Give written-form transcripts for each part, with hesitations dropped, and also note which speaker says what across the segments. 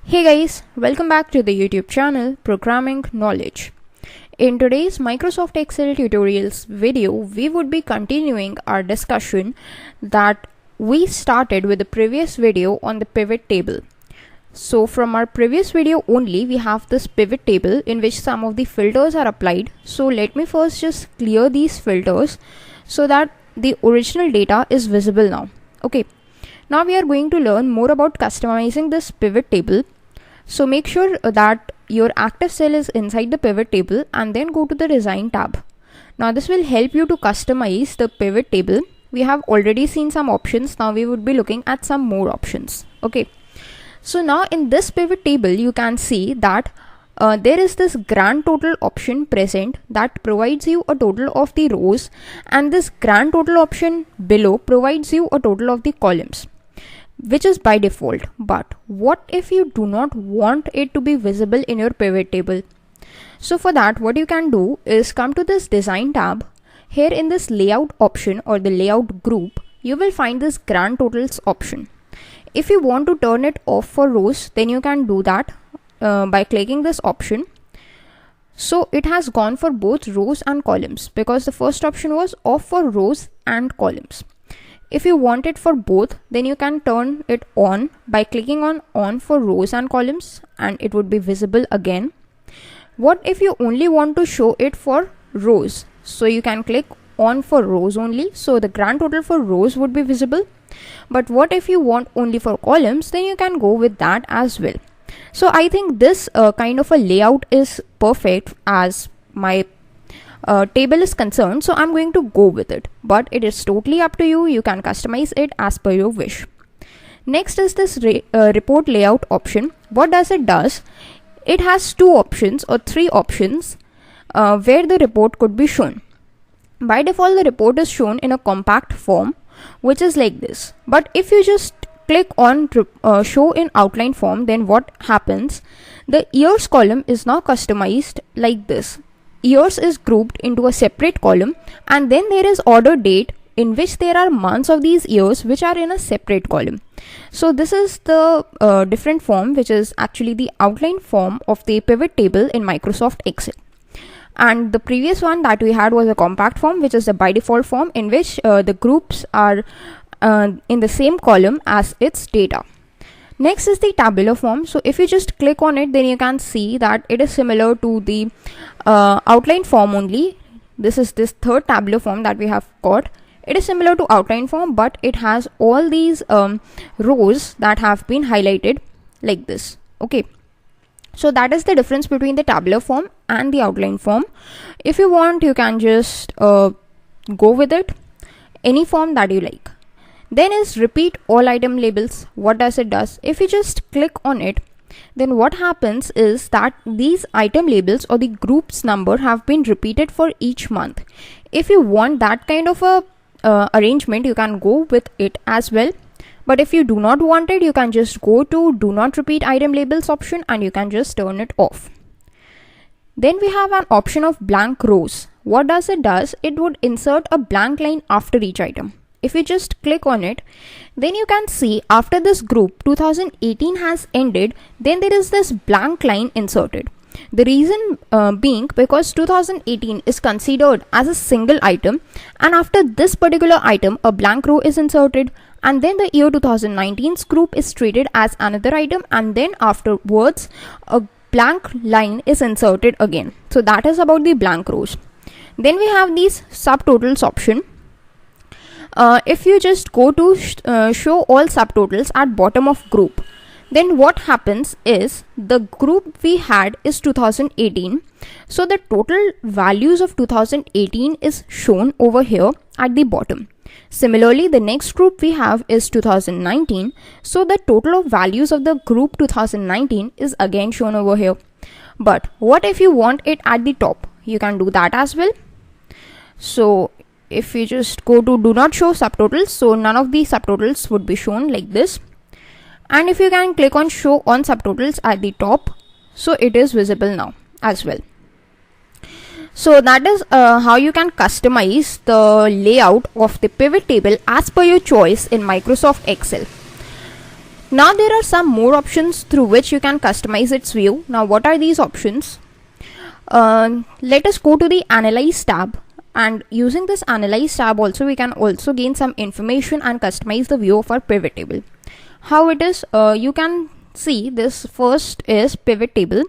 Speaker 1: Hey guys, welcome back to the YouTube channel Programming Knowledge. In today's Microsoft Excel tutorials video, we would be continuing our discussion that we started with the previous video on the pivot table. So from our previous video only, we have this pivot table in which some of the filters are applied. So let me first just clear these filters so that the original data is visible now. Okay. Now we are going to learn more about customizing this pivot table. So make sure that your active cell is inside the pivot table and then go to the design tab. Now this will help you to customize the pivot table. We have already seen some options. Now we would be looking at some more options. Okay. So now in this pivot table, you can see that there is this grand total option present that provides you a total of the rows, and this grand total option below provides you a total of the columns, which is by default. But what if you do not want it to be visible in your pivot table? So for that, what you can do is come to this design tab. Here in this layout option or the layout group, you will find this grand totals option. If you want to turn it off for rows, then you can do that by clicking this option. So it has gone for both rows and columns because the first option was off for rows and columns. If you want it for both, then you can turn it on by clicking on for rows and columns, and it would be visible again. What if you only want to show it for rows? So you can click on for rows only, so the grand total for rows would be visible. But what if you want only for columns? Then you can go with that as well. So I think this kind of a layout is perfect as my table is concerned, so I'm going to go with it, but it is totally up to you. You can customize it as per your wish. Next is this report layout option. What does it does? It has two options or three options where the report could be shown. By default, the report is shown in a compact form, which is like this. But if you just click on show in outline form, then what happens? The years column is now customized like this. Years is grouped into a separate column, and then there is order date in which there are months of these years which are in a separate column. So this is the different form, which is actually the outline form of the pivot table in Microsoft Excel. And the previous one that we had was a compact form, which is the by default form in which the groups are in the same column as its data. Next is the tabular form. So if you just click on it, then you can see that it is similar to the outline form only. This is this third tabular form that we have got. It is similar to outline form, but it has all these rows that have been highlighted like this. Okay. So that is the difference between the tabular form and the outline form. If you want, you can just go with it, any form that you like. Then is repeat all item labels. What does it does? If you just click on it, then what happens is that these item labels or the groups number have been repeated for each month. If you want that kind of a arrangement, you can go with it as well. But if you do not want it, you can just go to do not repeat item labels option and you can just turn it off. Then we have an option of blank rows. What does it does? It would insert a blank line after each item. If you just click on it, then you can see after this group 2018 has ended, then there is this blank line inserted. The reason being because 2018 is considered as a single item, and after this particular item a blank row is inserted, and then the year 2019's group is treated as another item, and then afterwards a blank line is inserted again. So that is about the blank rows. Then we have these subtotals option. If you just go to show all subtotals at bottom of group, then what happens is the group we had is 2018. So the total values of 2018 is shown over here at the bottom. Similarly, the next group we have is 2019. So the total of values of the group 2019 is again shown over here. But what if you want it at the top? You can do that as well. So if you just go to do not show subtotals, so none of the subtotals would be shown like this. And if you can click on show on subtotals at the top, so it is visible now as well. So that is how you can customize the layout of the pivot table as per your choice in Microsoft Excel. Now there are some more options through which you can customize its view. Now what are these options? Let us go to the Analyze tab, and using this Analyze tab also we can also gain some information and customize the view of our pivot table. How it is? You can see this first is pivot table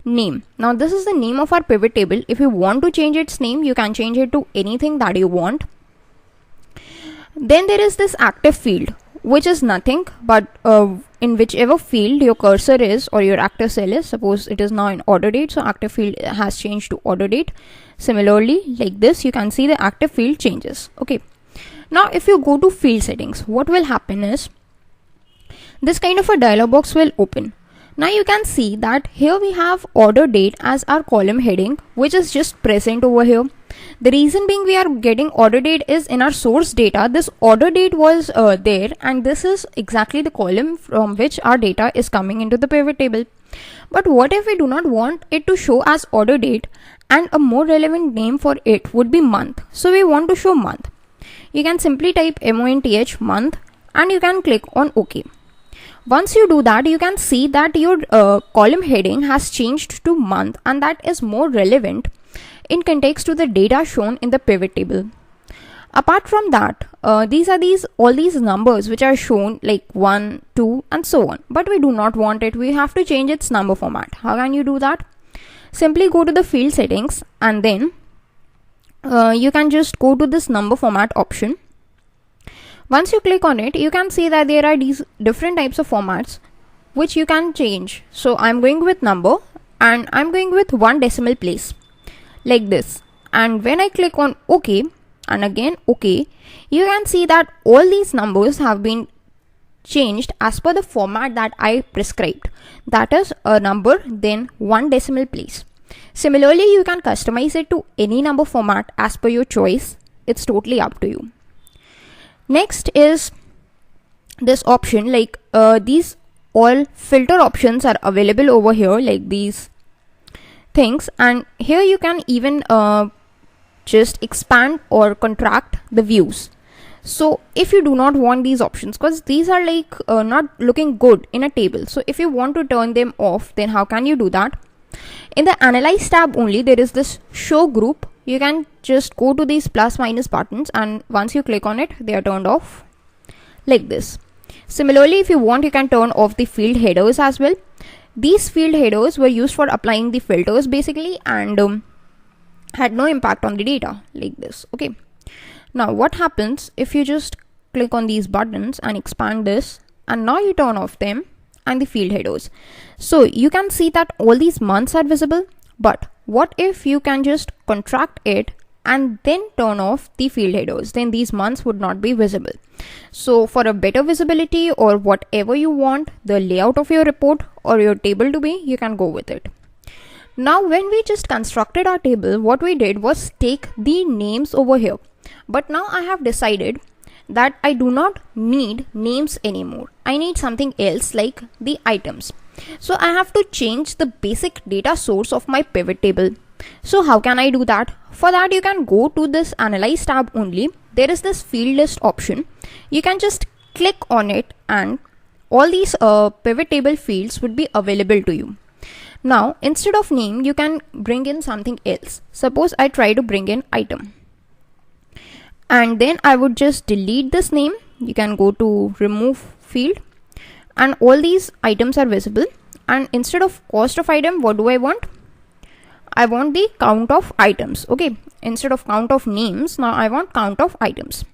Speaker 1: name. Now this is the name of our pivot table. If you want to change its name, you can change it to anything that you want. Then there is this active field, which is nothing but in whichever field your cursor is or your active cell is. Suppose it is now in order date, so active field has changed to order date. Similarly, like this, you can see the active field changes. Okay. Now if you go to field settings, what will happen is this kind of a dialog box will open. Now you can see that here we have order date as our column heading, which is just present over here. The reason being we are getting order date is in our source data, this order date was there, and this is exactly the column from which our data is coming into the pivot table. But what if we do not want it to show as order date, and a more relevant name for it would be month? So we want to show month. You can simply type month month and you can click on OK. Once you do that, you can see that your column heading has changed to month, and that is more relevant in context to the data shown in the pivot table. Apart from that, these are all these numbers which are shown like 1, 2 and so on, but we do not want it. We have to change its number format. How can you do that? Simply go to the field settings, and then you can just go to this number format option. Once you click on it, you can see that there are these different types of formats which you can change. So I'm going with number, and I'm going with 1 decimal place like this. And when I click on OK and again OK, you can see that all these numbers have been changed as per the format that I prescribed. That is a number, then 1 decimal place. Similarly, you can customize it to any number format as per your choice. It's totally up to you. Next is this option, like these all filter options are available over here, like these things, and here you can even just expand or contract the views. So if you do not want these options, because these are like not looking good in a table, so if you want to turn them off, then how can you do that? In the Analyze tab only, there is this show group. You can just go to these plus minus buttons, and once you click on it, they are turned off like this. Similarly, if you want, you can turn off the field headers as well. These field headers were used for applying the filters basically, and had no impact on the data like this. Okay. Now what happens if you just click on these buttons and expand this, and now you turn off them and the field headers? So you can see that all these months are visible, but what if you can just contract it and then turn off the field headers? Then these months would not be visible. So for a better visibility or whatever you want the layout of your report or your table to be, you can go with it. Now when we just constructed our table, what we did was take the names over here. But now I have decided that I do not need names anymore. I need something else like the items. So I have to change the basic data source of my pivot table. So how can I do that? For that, you can go to this Analyze tab only. There is this field list option. You can just click on it, and all these pivot table fields would be available to you. Now instead of name, you can bring in something else. Suppose I try to bring in item, and then I would just delete this name. You can go to remove field, and all these items are visible. And instead of cost of item, what do I want? I want the count of items. Okay, instead of count of names, now I want count of items.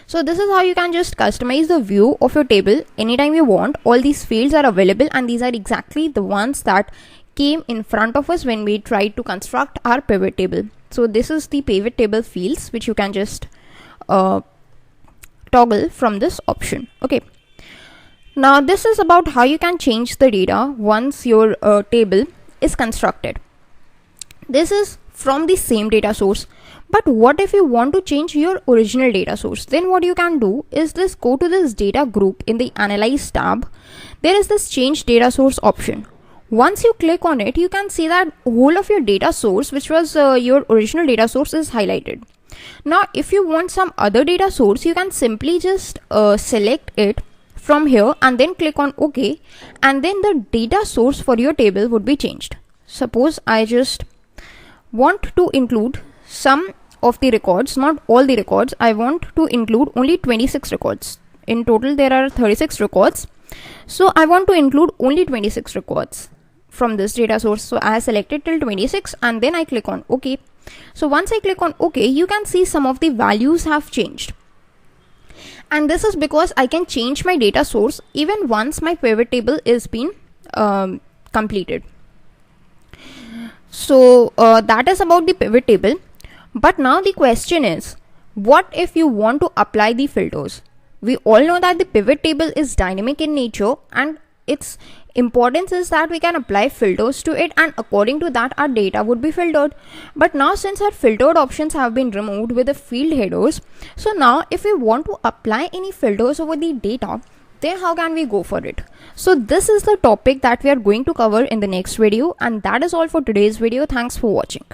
Speaker 1: So this is how you can just customize the view of your table anytime you want. All these fields are available, and these are exactly the ones that came in front of us when we tried to construct our pivot table. So this is the pivot table fields which you can just toggle from this option. Okay. Now this is about how you can change the data once your table is constructed. This is from the same data source. But what if you want to change your original data source? Then what you can do is this: go to this data group in the Analyze tab. There is this change data source option. Once you click on it, you can see that whole of your data source, which was your original data source, is highlighted. Now if you want some other data source, you can simply just select it from here and then click on OK, and then the data source for your table would be changed. Suppose I just want to include some of the records, not all the records. I want to include only 26 records. In total there are 36 records, so I want to include only 26 records from this data source. So I selected till 26 and then I click on OK. So once I click on OK, you can see some of the values have changed. And this is because I can change my data source even once my pivot table is been completed. So that is about the pivot table. But now the question is, what if you want to apply the filters? We all know that the pivot table is dynamic in nature, and its importance is that we can apply filters to it, and according to that our data would be filtered. But now since our filtered options have been removed with the field headers, so now if we want to apply any filters over the data, then how can we go for it? So this is the topic that we are going to cover in the next video, and that is all for today's video. Thanks for watching.